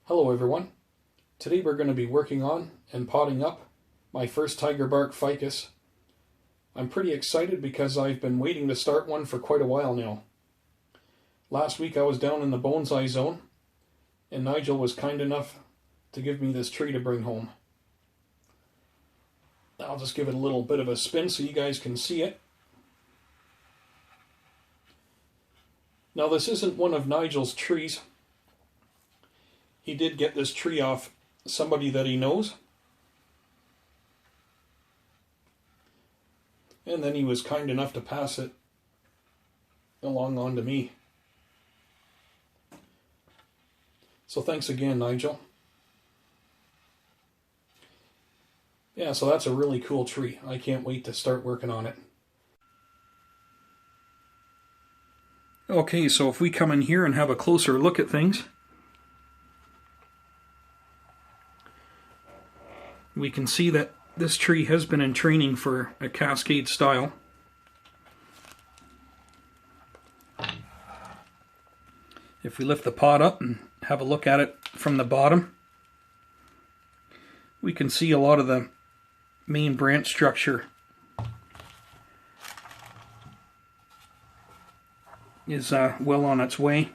Hello everyone. Today we're going to be working on and potting up my first Tiger Bark Ficus. I'm pretty excited because I've been waiting to start one for quite a while now. Last week I was down in the Bonsai zone and Nigel was kind enough to give me this tree to bring home. I'll just give it a little bit of a spin so you guys can see it. Now this isn't one of Nigel's trees. He did get this tree off somebody that he knows. And then he was kind enough to pass it along on to me. So thanks again, Nigel. Yeah, so that's a really cool tree. I can't wait to start working on it. Okay, so if we come in here and have a closer look at things, we can see that this tree has been in training for a Cascade style. If we lift the pot up and have a look at it from the bottom, we can see a lot of the main branch structure is well on its way.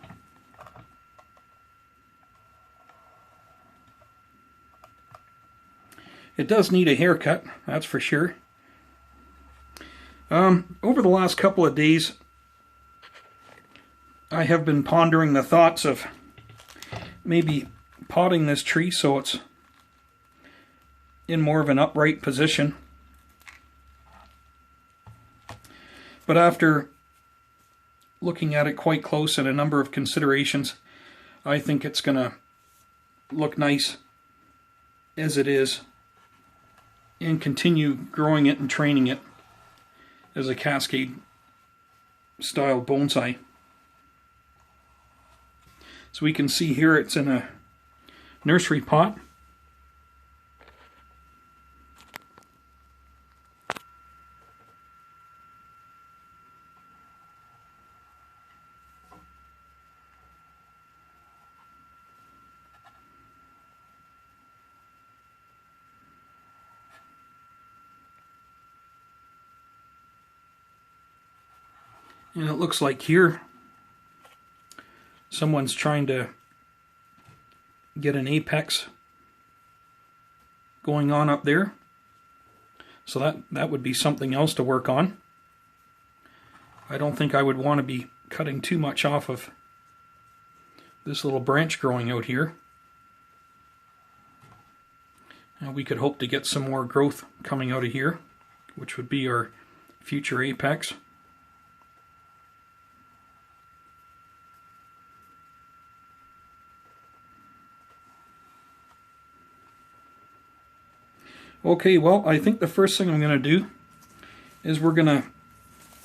It does need a haircut, that's for sure. Over the last couple of days, I have been pondering the thoughts of maybe potting this tree so it's in more of an upright position. But after looking at it quite close and a number of considerations, I think it's going to look nice as it is, and continue growing it and training it as a Cascade style bonsai. So we can see here it's in a nursery pot. And it looks like here someone's trying to get an apex going on up there. So that would be something else to work on. I don't think I would want to be cutting too much off of this little branch growing out here. And we could hope to get some more growth coming out of here, which would be our future apex. Okay, well, I think the first thing I'm going to do is we're going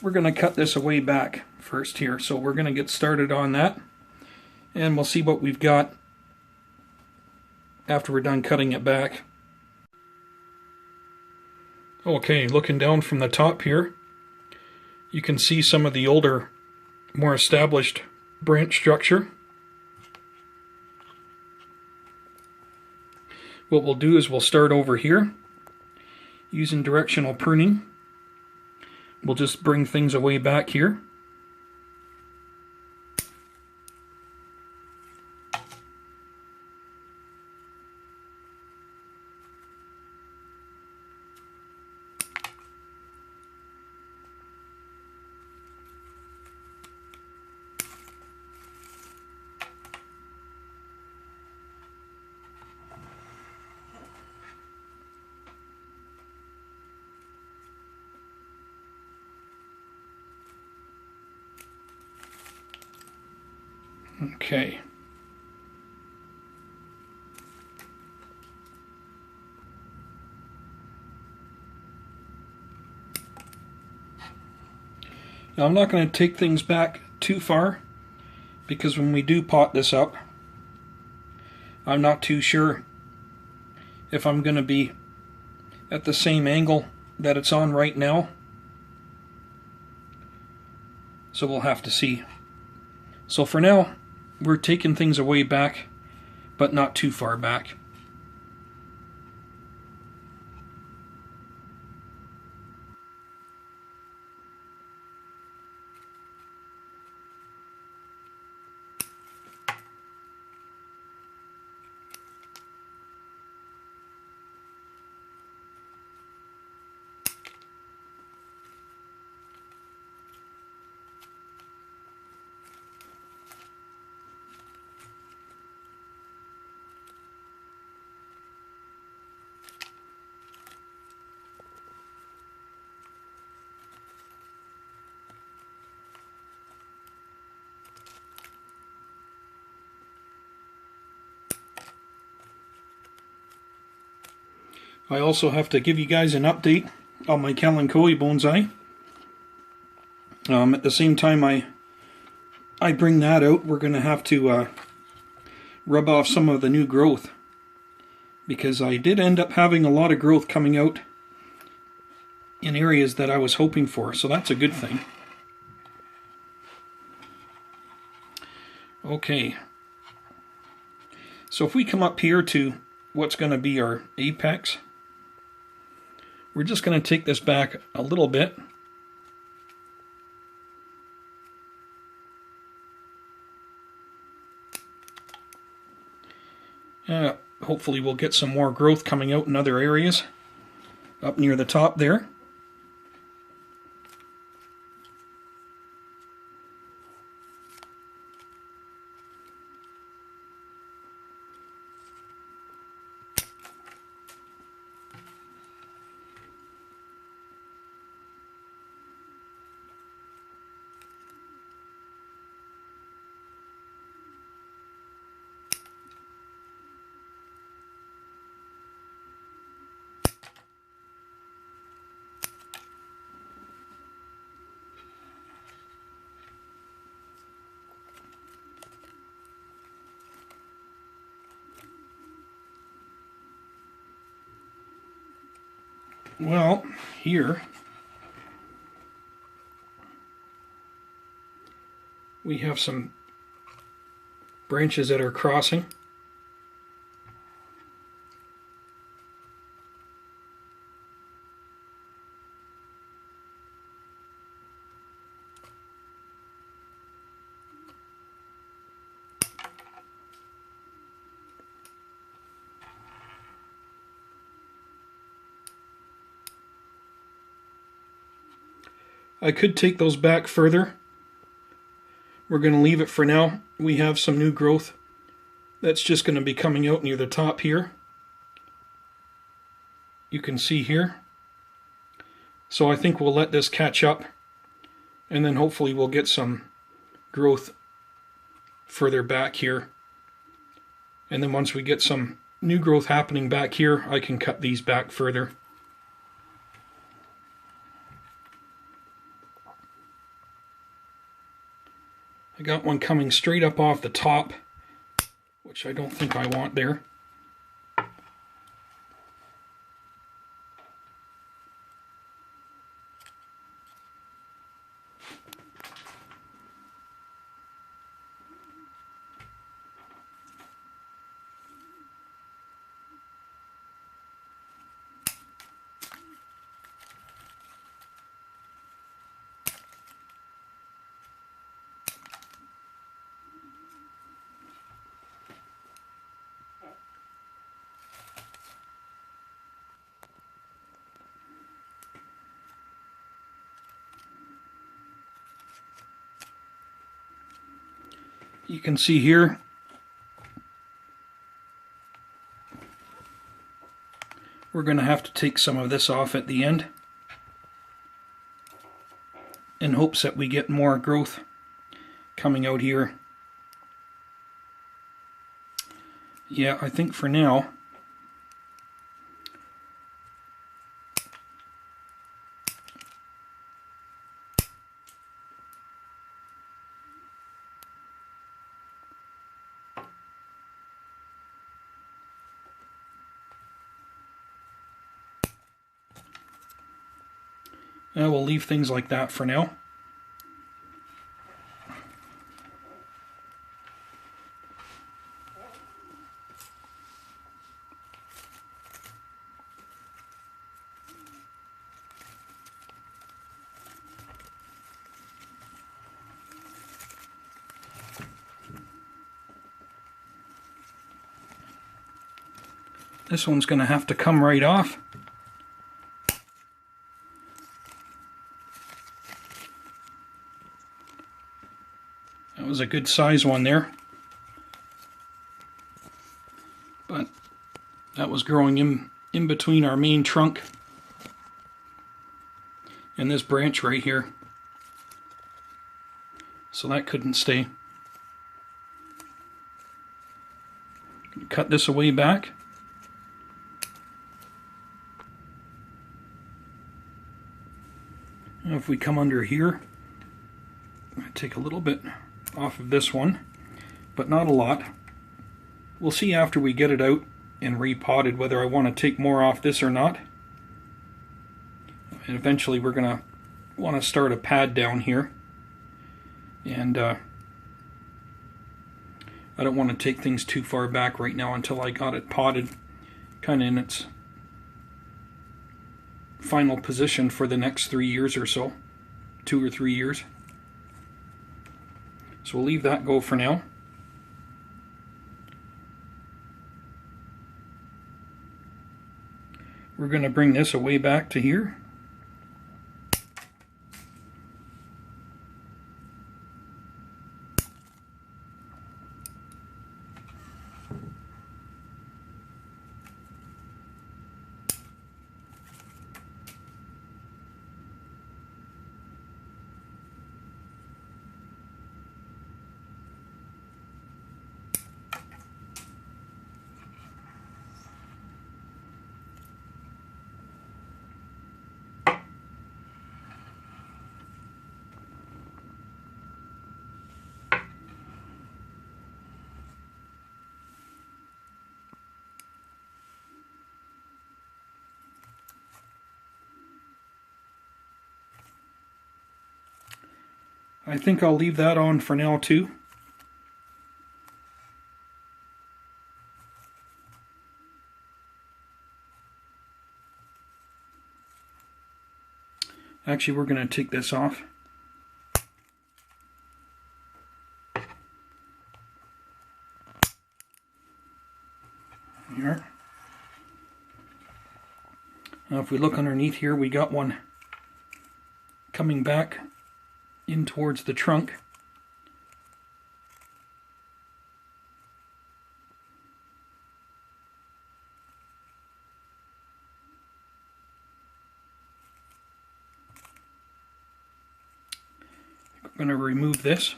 to cut this away back first here. So we're going to get started on that, and we'll see what we've got after we're done cutting it back. Okay, looking down from the top here, you can see some of the older, more established branch structure. What we'll do is we'll start over here. Using directional pruning, we'll just bring things away back here. Okay. Now I'm not going to take things back too far, because when we do pot this up, I'm not too sure if I'm going to be at the same angle that it's on right now. So we'll have to see. So for now, we're taking things away back but not too far back. I also have to give you guys an update on my Kalanchoe bonsai. At the same time I bring that out, we're going to have to rub off some of the new growth, because I did end up having a lot of growth coming out in areas that I was hoping for, so that's a good thing. Okay, so if we come up here to what's going to be our apex, we're just going to take this back a little bit. Hopefully we'll get some more growth coming out in other areas up near the top there. Well, here we have some branches that are crossing. I could take those back further. We're going to leave it for now. We have some new growth that's just going to be coming out near the top here. You can see here. So I think we'll let this catch up, and then hopefully we'll get some growth further back here. And then once we get some new growth happening back here, I can cut these back further. I got one coming straight up off the top, which I don't think I want there. You can see here we're going to have to take some of this off at the end in hopes that we get more growth coming out here. Yeah, I think for now we'll leave things like that for now. This one's going to have to come right off. That was a good size one there. But that was growing in between our main trunk and this branch right here. So that couldn't stay. Cut this away back. Now if we come under here, I take a little bit off of this one, but not a lot. We'll see after we get it out and repotted whether I want to take more off this or not. And eventually we're going to want to start a pad down here. And I don't want to take things too far back right now until I got it potted kind of in its final position for the next 3 years or so. 2 or 3 years. So we'll leave that go for now. We're going to bring this away back to here. I think I'll leave that on for now too. Actually, we're going to take this off. Here. Now if we look underneath here, we got one coming back in towards the trunk. I'm going to remove this.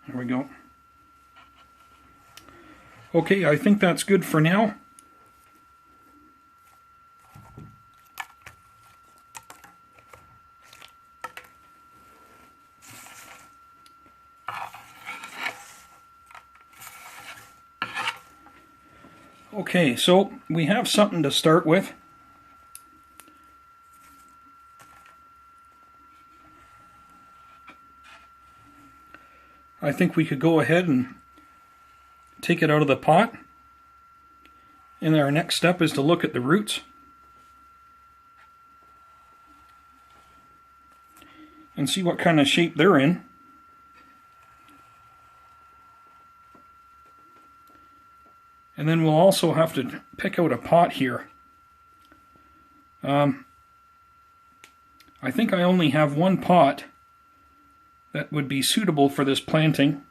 There we go. Okay, I think that's good for now. Okay, so we have something to start with. I think we could go ahead and take it out of the pot. And our next step is to look at the roots. And see what kind of shape they're in. And then we'll also have to pick out a pot here. I think I only have one pot that would be suitable for this planting.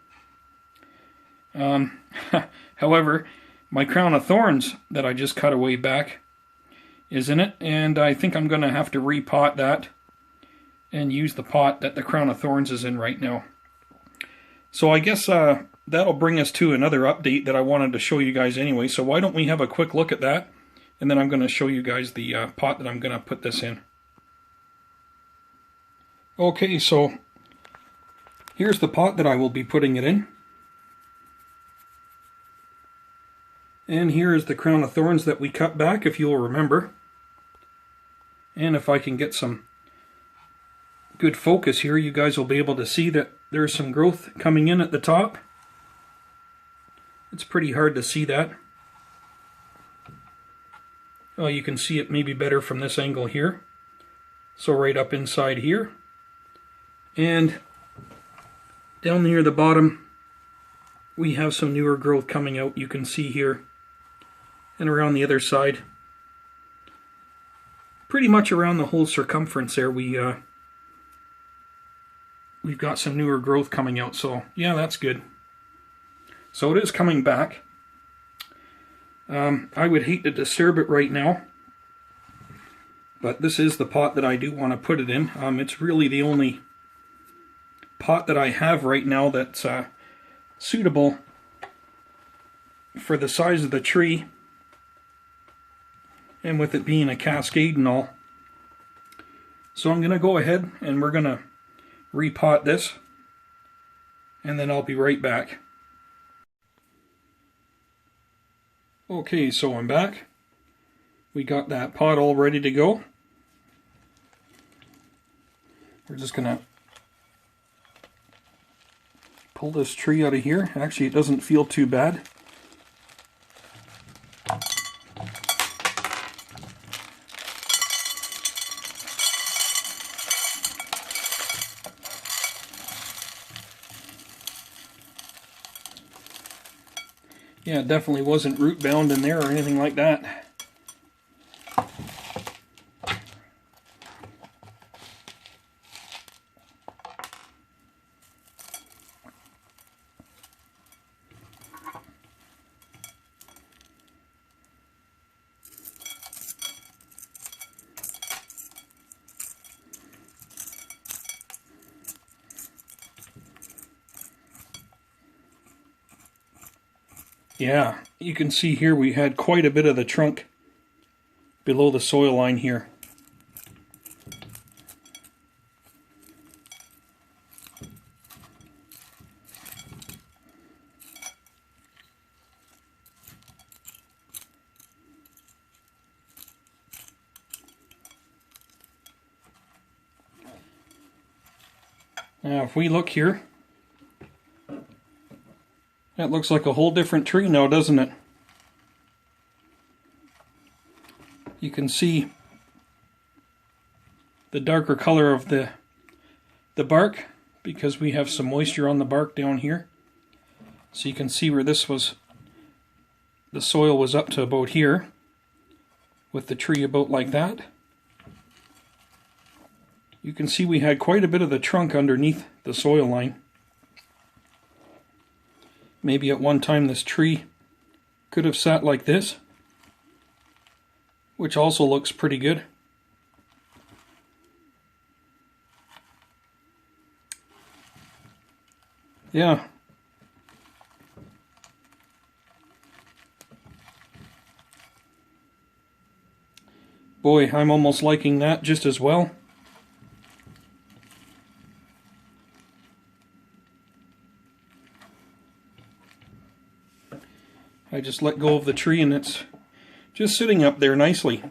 However, my crown of thorns that I just cut away back is in it, and I think I'm going to have to repot that and use the pot that the crown of thorns is in right now. So I guess that'll bring us to another update that I wanted to show you guys anyway. So why don't we have a quick look at that, and then I'm going to show you guys the pot that I'm going to put this in. Okay, so here's the pot that I will be putting it in. And here is the crown of thorns that we cut back, if you'll remember. And if I can get some good focus here, you guys will be able to see that there's some growth coming in at the top. It's pretty hard to see that. Oh, you can see it maybe better from this angle here. So right up inside here. And down near the bottom, we have some newer growth coming out, you can see here. And around the other side. Pretty much around the whole circumference there, we've got some newer growth coming out. So yeah, that's good. So it is coming back. I would hate to disturb it right now, but this is the pot that I do want to put it in. It's really the only pot that I have right now that's suitable for the size of the tree, and with it being a Cascade and all. So I'm going to go ahead and we're going to repot this, and then I'll be right back. Okay, so I'm back. We got that pot all ready to go. We're just going to pull this tree out of here. Actually, it doesn't feel too bad. Yeah, it definitely wasn't root bound in there or anything like that. Yeah, you can see here we had quite a bit of the trunk below the soil line here. Now if we look here, that looks like a whole different tree now, doesn't it? You can see the darker color of the bark because we have some moisture on the bark down here. So you can see where this was, the soil was up to about here, with the tree about like that. You can see we had quite a bit of the trunk underneath the soil line. Maybe at one time this tree could have sat like this, which also looks pretty good. Yeah. Boy, I'm almost liking that just as well. I just let go of the tree and it's just sitting up there nicely.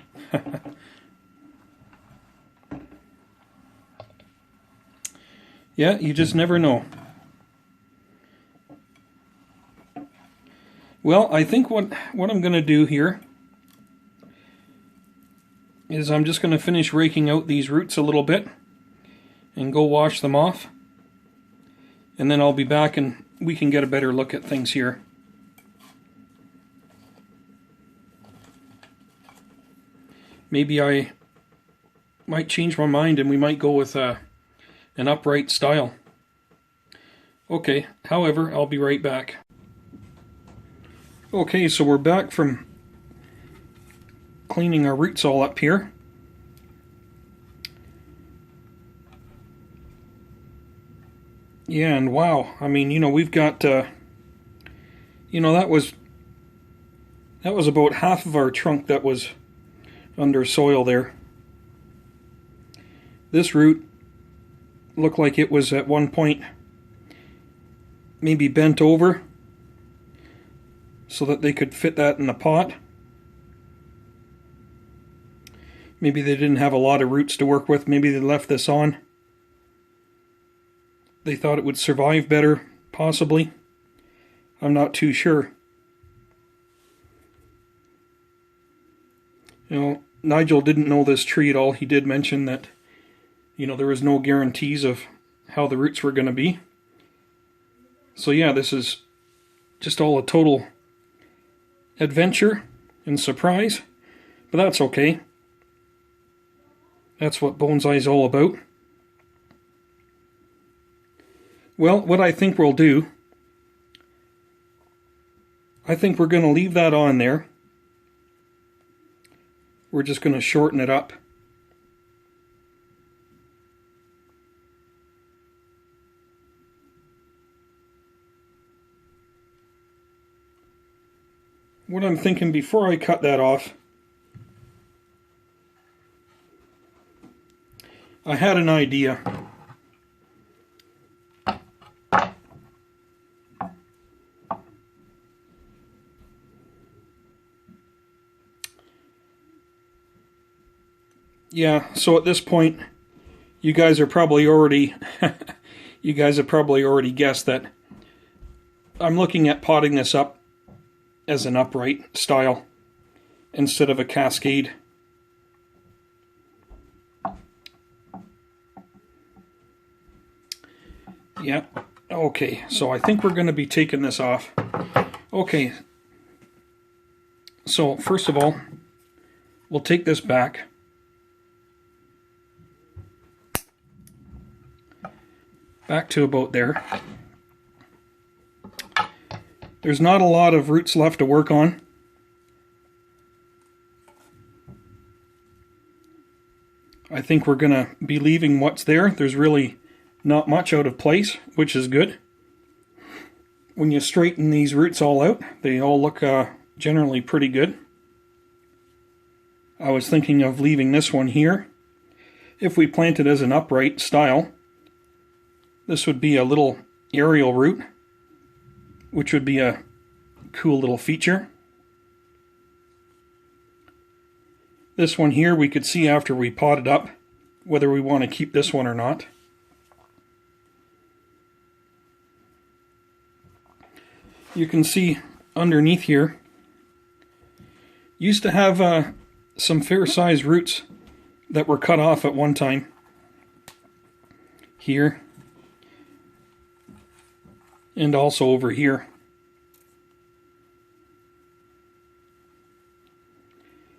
Yeah, you just never know. Well, I think what I'm going to do here is I'm just going to finish raking out these roots a little bit and go wash them off. And then I'll be back and we can get a better look at things here. Maybe I might change my mind and we might go with an upright style. Okay, however, I'll be right back. Okay, so we're back from cleaning our roots all up here. Yeah, and wow, I mean, you know, we've got, you know, that was about half of our trunk that was under soil there. This root looked like it was at one point maybe bent over so that they could fit that in the pot. Maybe they didn't have a lot of roots to work with. Maybe they left this on. They thought it would survive better, possibly. I'm not too sure. You know, Nigel didn't know this tree at all. He did mention that, you know, there was no guarantees of how the roots were going to be. So yeah, this is just all a total adventure and surprise, but that's okay. That's what bonsai is all about. Well, what I think we'll do, I think we're going to leave that on there. We're just going to shorten it up. What I'm thinking before I cut that off, I had an idea. Yeah, so at this point, you guys are probably already you guys have probably already guessed that I'm looking at potting this up as an upright style instead of a cascade. Yeah, okay, so I think we're going to be taking this off. Okay, so first of all, we'll take this back. Back to about there. There's not a lot of roots left to work on. I think we're going to be leaving what's there. There's really not much out of place, which is good. When you straighten these roots all out, they all look generally pretty good. I was thinking of leaving this one here. If we plant it as an upright style, this would be a little aerial root, which would be a cool little feature. This one here we could see after we pot it up whether we want to keep this one or not. You can see underneath here, used to have some fair-sized roots that were cut off at one time. Here. And also over here.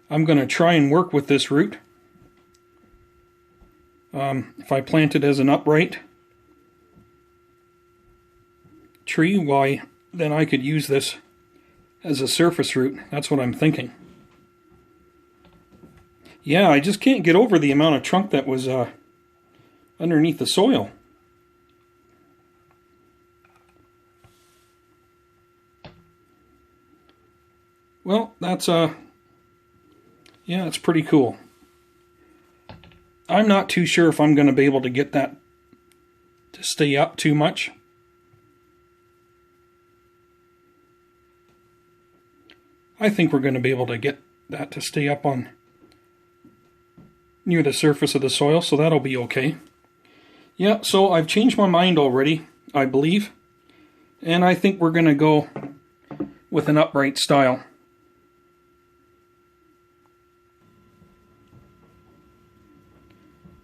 I'm going to try and work with this root. If I plant it as an upright tree, why, then I could use this as a surface root. That's what I'm thinking. Yeah, I just can't get over the amount of trunk that was underneath the soil. Well, that's yeah, it's pretty cool. I'm not too sure if I'm going to be able to get that to stay up too much. I think we're going to be able to get that to stay up on near the surface of the soil, so that'll be okay. Yeah, so I've changed my mind already, I believe, and I think we're going to go with an upright style.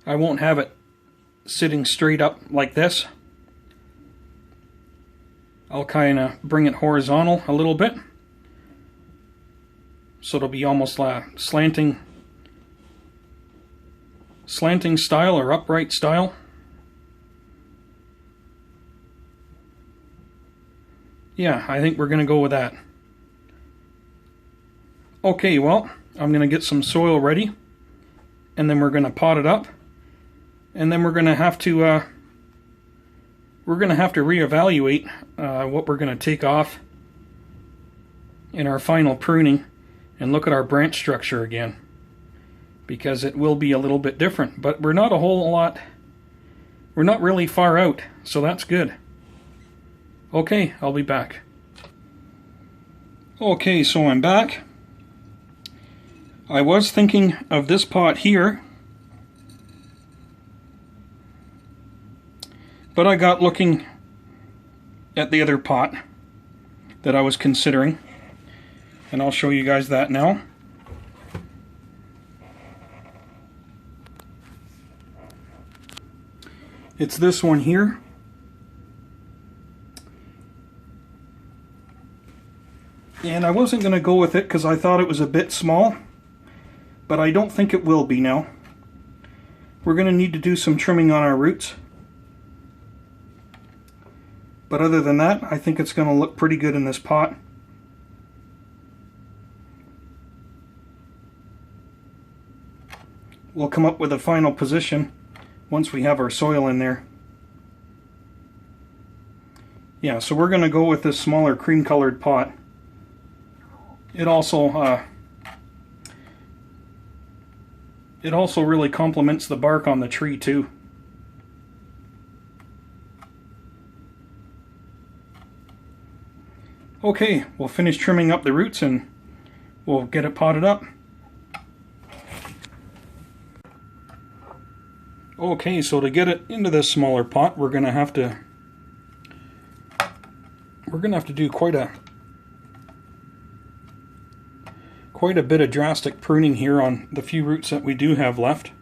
I won't have it sitting straight up like this. I'll kind of bring it horizontal a little bit, so it'll be almost like slanting style or upright style. Yeah, I think we're going to go with that. Okay, well, I'm going to get some soil ready, and then we're going to pot it up. And then we're going to have to reevaluate what we're going to take off in our final pruning and look at our branch structure again, because it will be a little bit different. But we're not a whole lot, we're not really far out, so that's good. Okay, I'll be back. Okay, so I'm back. I was thinking of this pot here, but I got looking at the other pot that I was considering, and I'll show you guys that now. It's this one here. And I wasn't going to go with it because I thought it was a bit small, but I don't think it will be now. We're going to need to do some trimming on our roots. But other than that, I think it's going to look pretty good in this pot. We'll come up with a final position once we have our soil in there. Yeah, so we're going to go with this smaller cream colored pot. It also really complements the bark on the tree too. Okay, we'll finish trimming up the roots and we'll get it potted up. Okay, so to get it into this smaller pot, we're gonna have to do quite a bit of drastic pruning here on the few roots that we do have left.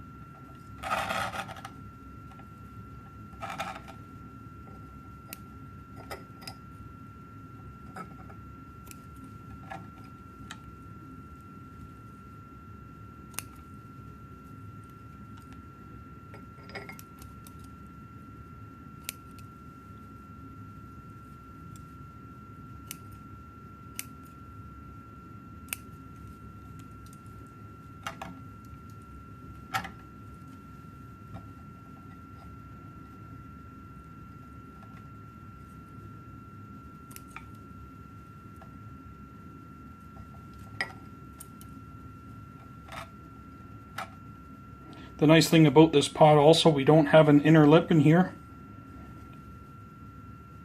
The nice thing about this pot also, we don't have an inner lip in here.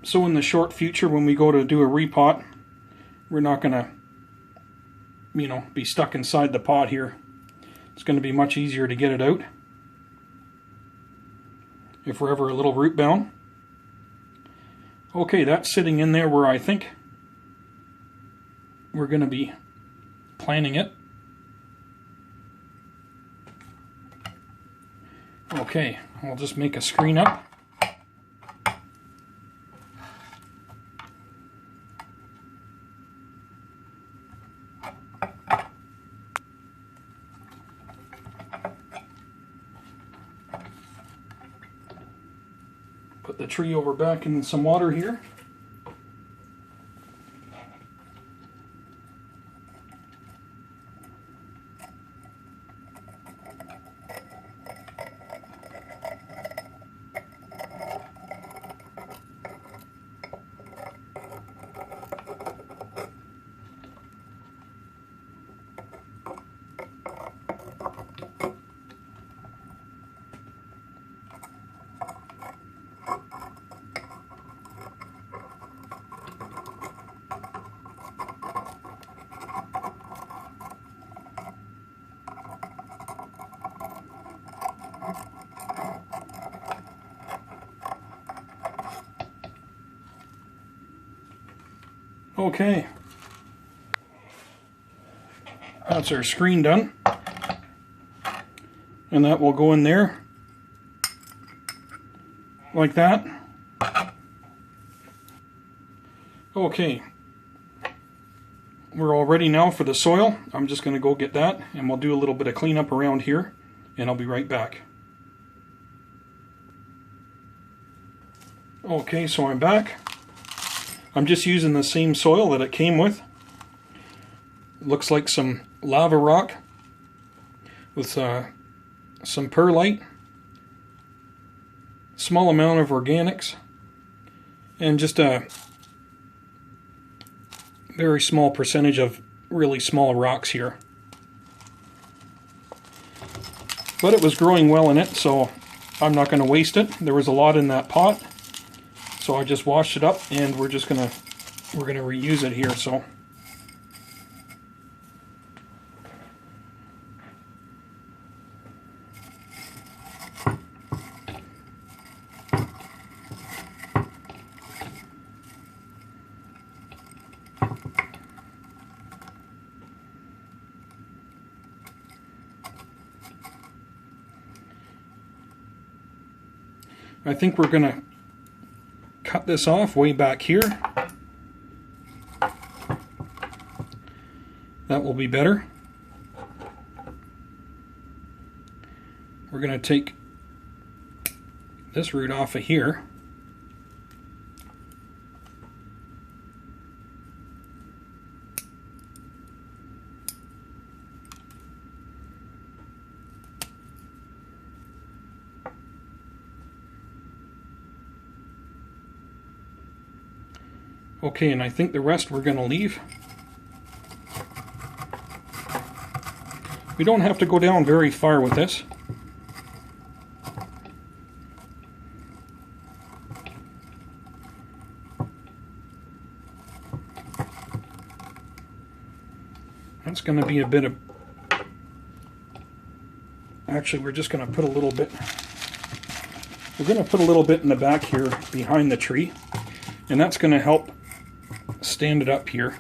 So in the short future when we go to do a repot, we're not going to, be stuck inside the pot here. It's going to be much easier to get it out if we're ever a little root bound. Okay, that's sitting in there where I think we're going to be planting it. Okay, I'll just make a screen up. Put the tree over back in some water here. Okay, that's our screen done, and that will go in there like that. Okay, we're all ready now for the soil. I'm just going to go get that, and we'll do a little bit of cleanup around here, and I'll be right back. Okay, so I'm back. I'm just using the same soil that it came with. It looks like some lava rock with some perlite, small amount of organics, and just a very small percentage of really small rocks here. But it was growing well in it, so I'm not going to waste it. There was a lot in that pot. So I just washed it up, and we're gonna reuse it here. So I think we're going to cut this off way back here. That will be better. We're going to take this root off of here. Okay, and I think the rest we're going to leave. We don't have to go down very far with this. That's going to be a bit of... Actually, we're just going to put a little bit... We're going to put a little bit in the back here behind the tree, and that's going to help stand it up here.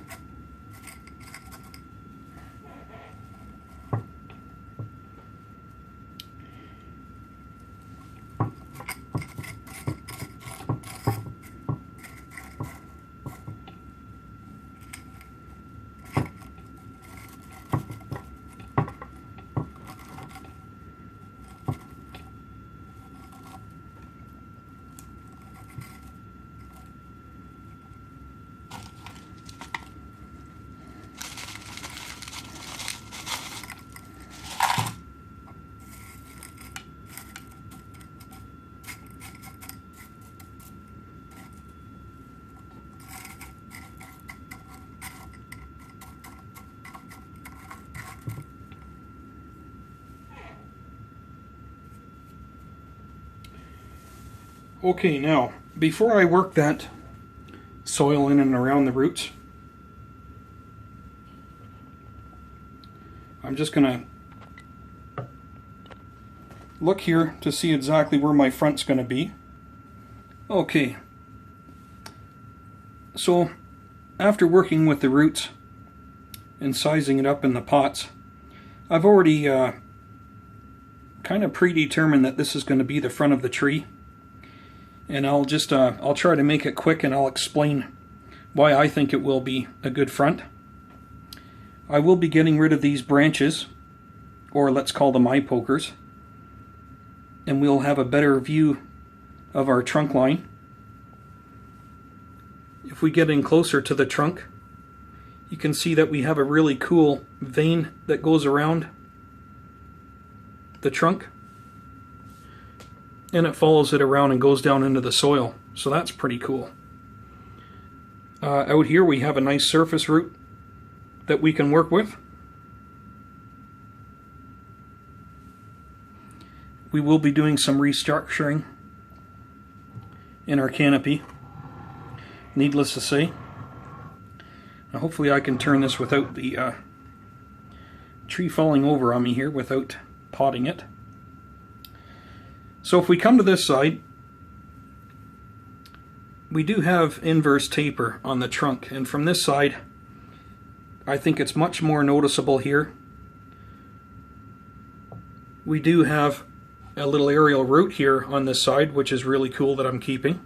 Okay, now, before I work that soil in and around the roots, I'm just going to look here to see exactly where my front's going to be. Okay, so after working with the roots and sizing it up in the pots, I've already kind of predetermined that this is going to be the front of the tree. And I'll just, I'll try to make it quick, and I'll explain why I think it will be a good front. I will be getting rid of these branches, or let's call them eye pokers, and we'll have a better view of our trunk line. If we get in closer to the trunk, you can see that we have a really cool vein that goes around the trunk, and it follows it around and goes down into the soil. So that's pretty cool. Out here we have a nice surface root that we can work with. We will be doing some restructuring in our canopy, needless to say. Now hopefully I can turn this without the tree falling over on me here, without potting it. So if we come to this side, we do have inverse taper on the trunk, and from this side I think it's much more noticeable here. We do have a little aerial root here on this side, which is really cool, that I'm keeping.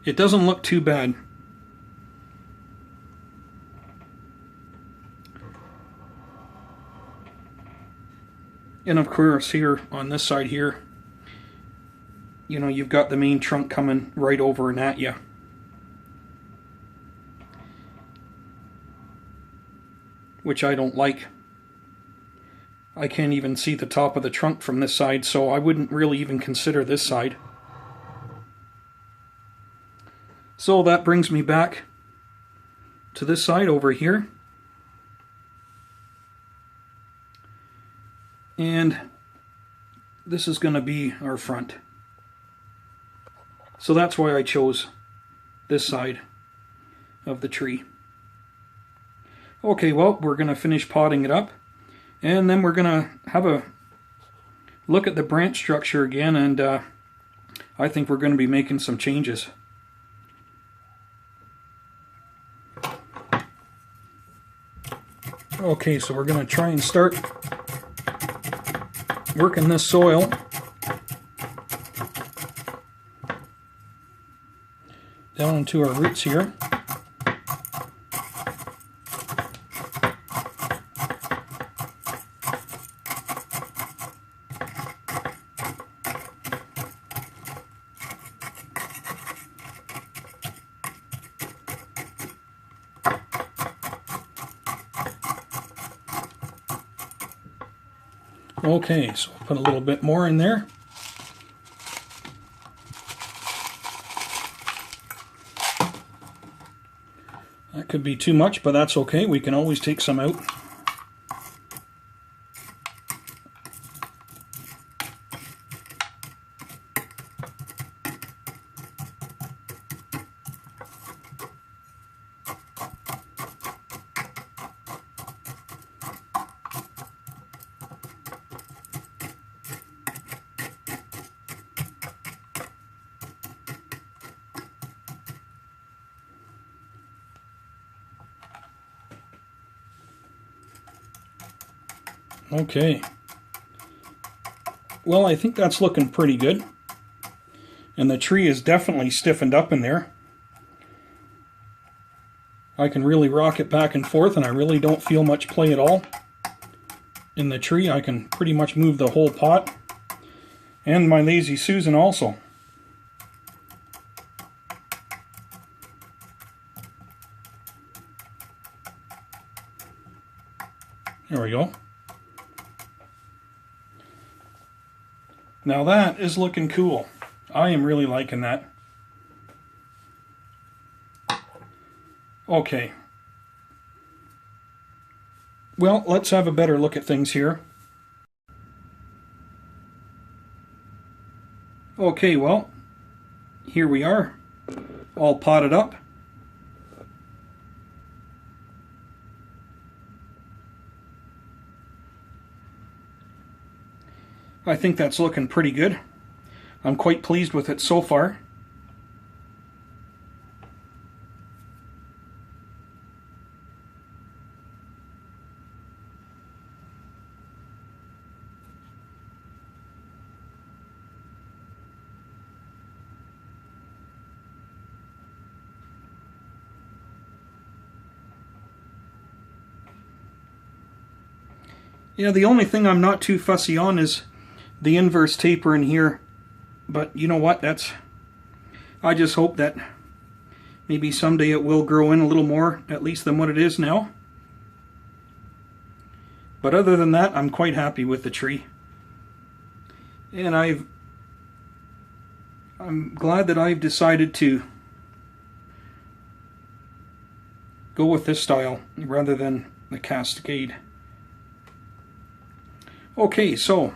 It doesn't look too bad. And of course here on this side here, you know, you've got the main trunk coming right over and at you. Which I don't like. I can't even see the top of the trunk from this side, so I wouldn't really even consider this side. So that brings me back to this side over here. And this is going to be our front. So that's why I chose this side of the tree. Okay, well, we're going to finish potting it up, and then we're going to have a look at the branch structure again, and I think we're going to be making some changes. Okay, so we're going to try and start working this soil down into our roots here. Okay, so I'll put a little bit more in there. That could be too much, but that's okay. We can always take some out. Okay. Well, I think that's looking pretty good. And the tree is definitely stiffened up in there. I can really rock it back and forth, and I really don't feel much play at all in the tree. I can pretty much move the whole pot. And my Lazy Susan also. There we go. Now that is looking cool. I am really liking that. Okay. Well, let's have a better look at things here. Okay, well, here we are, all potted up. I think that's looking pretty good. I'm quite pleased with it so far. Yeah, the only thing I'm not too fussy on is the inverse taper in here, but you know what, I just hope that maybe someday it will grow in a little more, at least than what it is now. But other than that, I'm quite happy with the tree. And I'm glad that I've decided to go with this style rather than the Cascade. Okay, so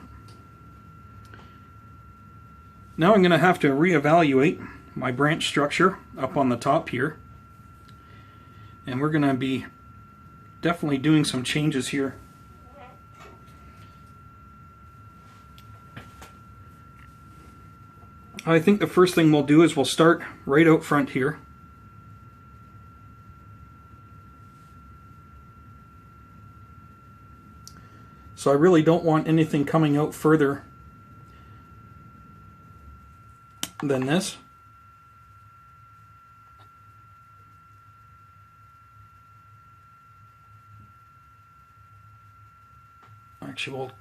now I'm going to have to reevaluate my branch structure up on the top here. And we're going to be definitely doing some changes here. I think the first thing we'll do is we'll start right out front here. So I really don't want anything coming out further than this. Actually, we'll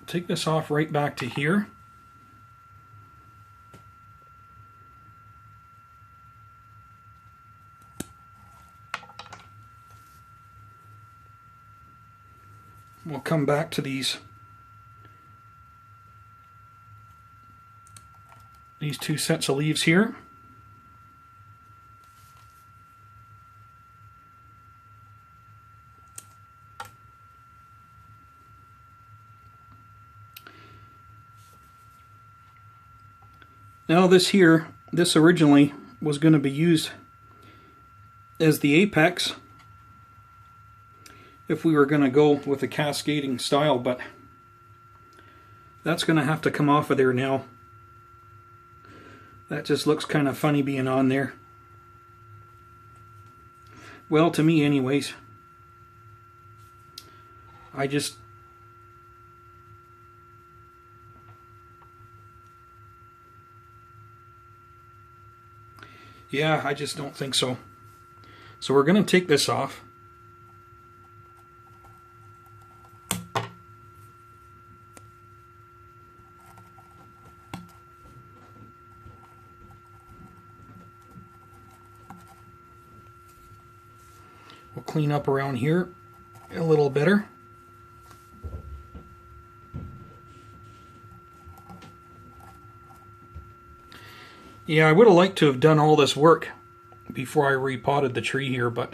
take this off right back to here. We'll come back to these two sets of leaves here. Now this originally was going to be used as the apex if we were going to go with a cascading style, but that's going to have to come off of there now. That just looks kind of funny being on there. Well, to me anyways. I just... Yeah, I just don't think so. So we're going to take this off. We'll clean up around here a little better. Yeah, I would have liked to have done all this work before I repotted the tree here, but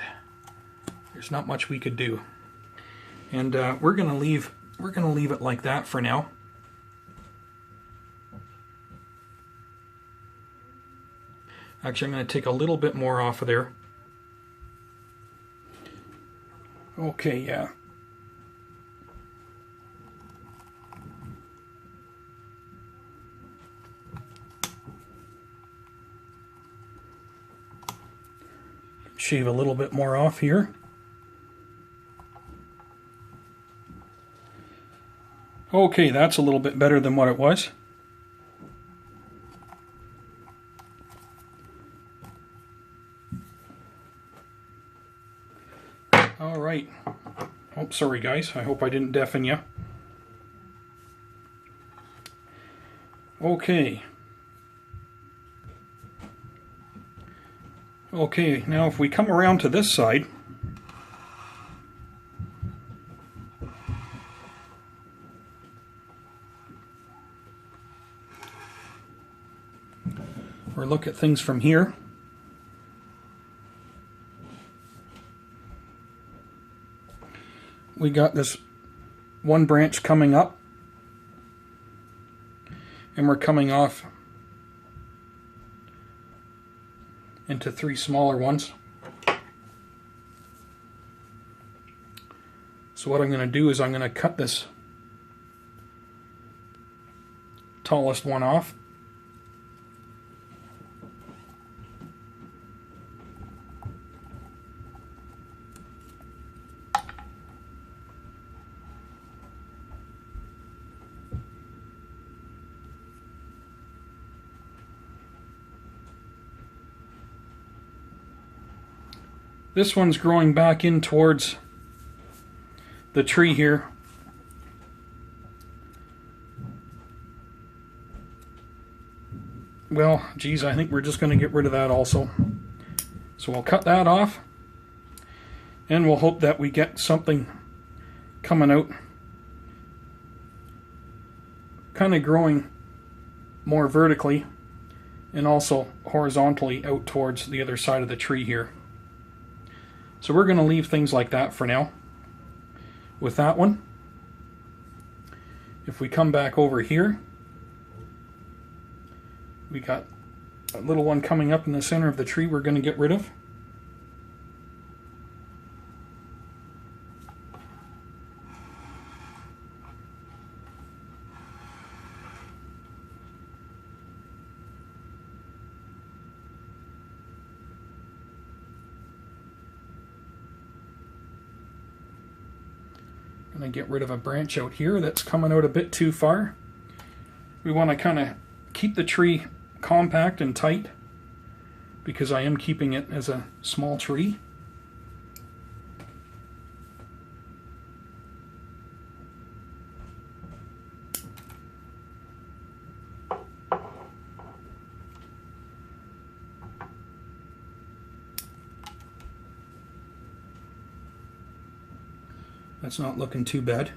there's not much we could do. And we're gonna leave it like that for now. Actually, I'm going to take a little bit more off of there. Okay, yeah. Shave a little bit more off here. Okay, that's a little bit better than what it was. All right. Oh, sorry guys. I hope I didn't deafen you. Okay. Okay, now if we come around to this side, or look at things from here, we got this one branch coming up, and we're coming off into 3 smaller ones. So what I'm going to do is I'm going to cut this tallest one off. This one's growing back in towards the tree here. Well, geez, I think we're just going to get rid of that also. So we'll cut that off, and we'll hope that we get something coming out, kind of growing more vertically and also horizontally out towards the other side of the tree here. So we're going to leave things like that for now with that one. If we come back over here, we got a little one coming up in the center of the tree we're going to get rid of. Going to get rid of a branch out here that's coming out a bit too far. We want to kind of keep the tree compact and tight because I am keeping it as a small tree. That's not looking too bad.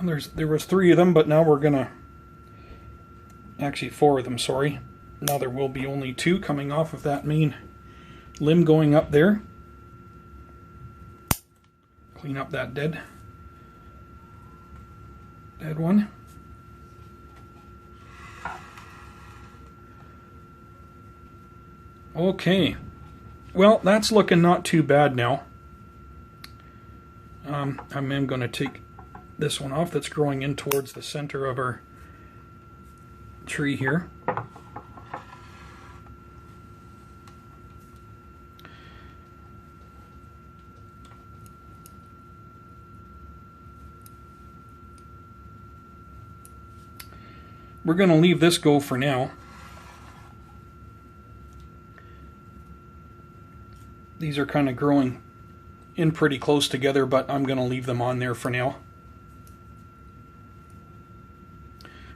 There was 3 of them, but now we're gonna, actually 4 of them, sorry. Now there will be only 2 coming off of that main limb going up there. Clean up that dead one. Okay, well, that's looking not too bad now. I'm then going to take this one off that's growing in towards the center of our tree here. We're going to leave this go for now. These are kind of growing in pretty close together, but I'm going to leave them on there for now.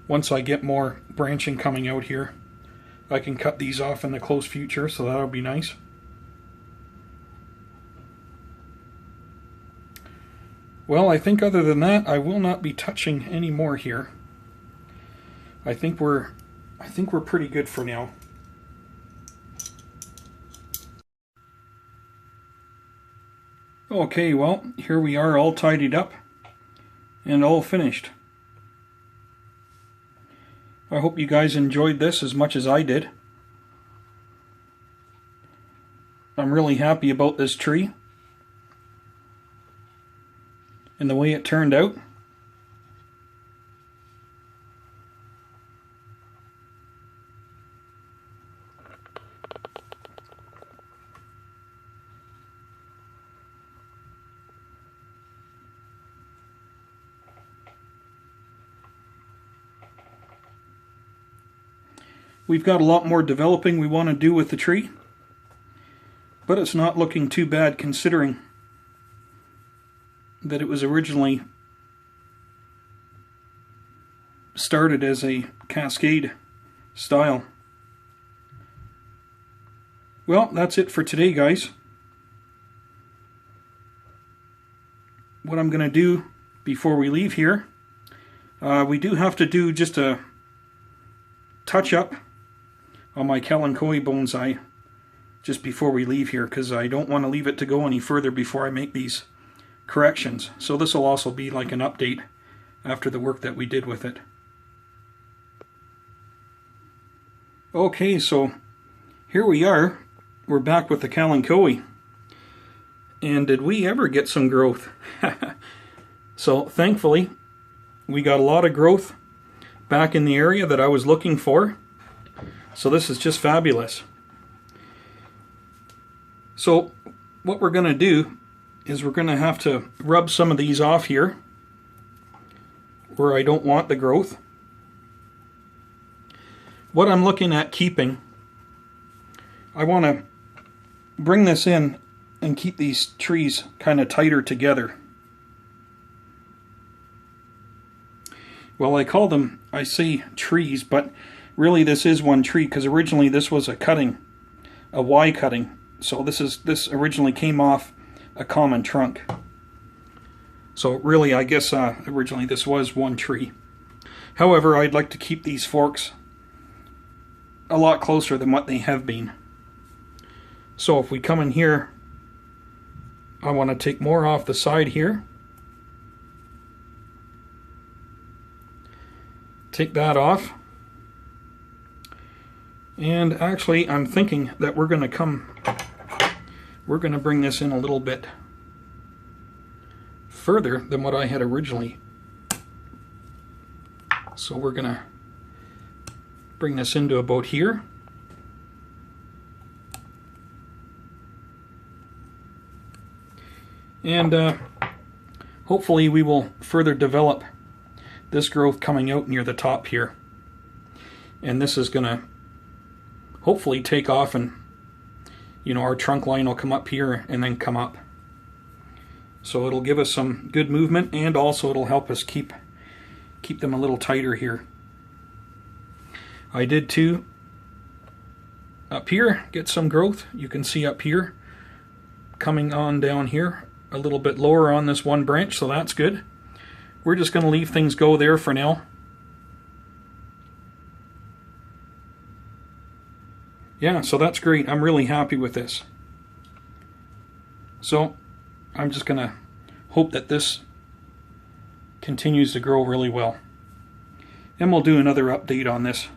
Once I get more branching coming out here, I can cut these off in the close future, so that'll be nice. Well, I think other than that, I will not be touching any more here. I think we're pretty good for now. Okay, well, here we are all tidied up and all finished. I hope you guys enjoyed this as much as I did. I'm really happy about this tree and the way it turned out. We've got a lot more developing we want to do with the tree, but it's not looking too bad considering that it was originally started as a Cascade style. Well, that's it for today, guys. What I'm going to do before we leave here, we do have to do just a touch-up on my Kalanchoe bonsai just before we leave here, because I don't want to leave it to go any further before I make these corrections. So this will also be like an update after the work that we did with it. Okay, so here we are. We're back with the Kalanchoe. And did we ever get some growth? So thankfully, we got a lot of growth back in the area that I was looking for. So this is just fabulous. So what we're going to do is we're going to have to rub some of these off here where I don't want the growth. What I'm looking at keeping, I want to bring this in and keep these trees kind of tighter together. Well, I call them, I say trees, but really this is one tree, because originally this was a cutting, a Y cutting. So this originally came off a common trunk. So really, I guess originally this was one tree. However, I'd like to keep these forks a lot closer than what they have been. So if we come in here, I want to take more off the side here. Take that off. And actually, I'm thinking that we're going to bring this in a little bit further than what I had originally. So we're going to bring this into about here. And hopefully we will further develop this growth coming out near the top here. And this is going to hopefully take off, and our trunk line will come up here and then come up. So it'll give us some good movement, and also it'll help us keep them a little tighter here. I did too up here get some growth. You can see up here coming on down here a little bit lower on this one branch, so that's good. we're just going to leave things go there for now. Yeah, so that's great. I'm really happy with this. So I'm just going to hope that this continues to grow really well. And we'll do another update on this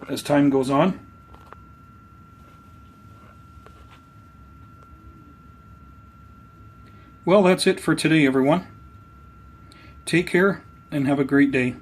as time goes on. Well, that's it for today, everyone. Take care and have a great day.